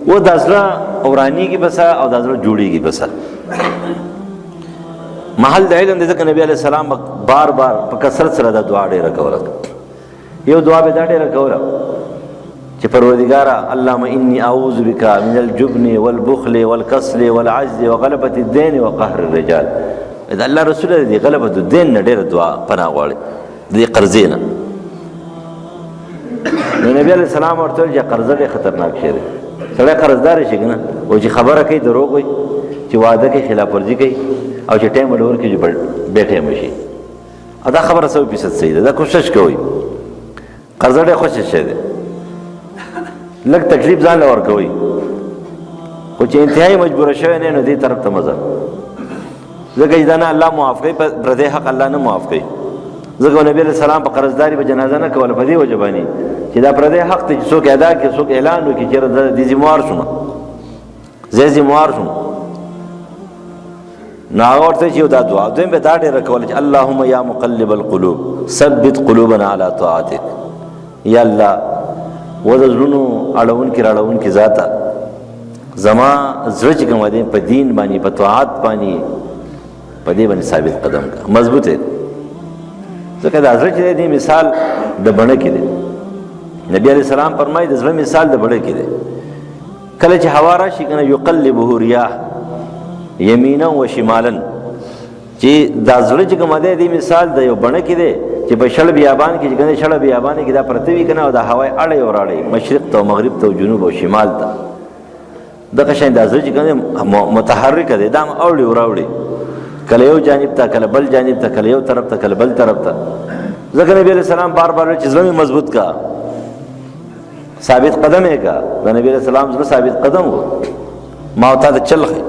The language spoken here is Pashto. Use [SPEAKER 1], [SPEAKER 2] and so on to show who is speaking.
[SPEAKER 1] و دا زړه اورانیږي بسه او دا زړه جوړیږي بسه. محل د علم دی ځکه نبی علیہ السلام بار بار په کثرت سره دا دعا ډېره کوله. یو دعا به دا ډېره کوله چې پروردګاره اللهم انی اعوذ بک من الجبن والبخل والکسل والعجز وغلبة الدین وقهر الرجال. دا الله رسول دی غلبة الدین نه ډېره دعا پناه غواړي دې قرضې نه. نو نبی علیہ السلام ورته ویل چې قرضه ډېر خطرناک شی دی. سړی قرضدار شي که نه او چې خبره کوي دروغ وایي، چې واده کوي خلاف ورزي کوي، او چې ټایم ولور کې بې ټایمه شي. دا خبره 100% صحیح ده. دا کوشش کوئ. قرضه ډېر خوښ شی دی. لږ تکلیف ځان له ورکوئ، خو چې انتهایي مجبوره شوی نه نو دې طرف ته مه ځه. ځکه چې دا نه الله معاف کوي، پردی حق الله نه معاف کوي. ځکه نبی علیہ السلام په قرضداري به جنازه نه کوله په دې وجه باندې چې دا پردی حق ته چې څوک ادا کړي، څوک اعلان وکړي چې دې ذموار شوم، زه ذموار شوم. نو هغه ورته چې دا دعا دویم به دا ډېره کوله چې اللهم یا مقلب القلوب ثبت قلوبنا علی طاعتک. یا الله و د زړونو اړونکي راړونکي ذاته زما زړه چې کوم دی په دین باندې په طاعت باندې په دې باندې ثابت قدم کا مضبوط دی. ځکه دا زړه چې دی مثال د بڼه کې دی. نبی علیہ السلام فرمایي د زړه مثال د بڼه کې دی. کله چې هوا راشي کنه یقلبه ریاح یمینا و شمالا، چې دا زړه چې کوم دی مثال د یو بڼه کې دی چې په شړ بیابان کې چې کنه شړ بیابان کې دا پرته وي کنه او د هوای اړې او راړې مشرق ته او مغرب ته او جنوب او شمال ته. دغه شان دا زړه چې کنه متحرک دی، دا اوړي او راوړي، کله یو جانب ته کله بل جانب ته، کله یو طرف ته کله بل طرف ته. ځکه نبی علیہ السلام بار بار چې زړه مضبوط کا، ثابت قدم یې کا. د نبی علیہ السلام زړه ثابت قدم و، ما او تا ته چل خي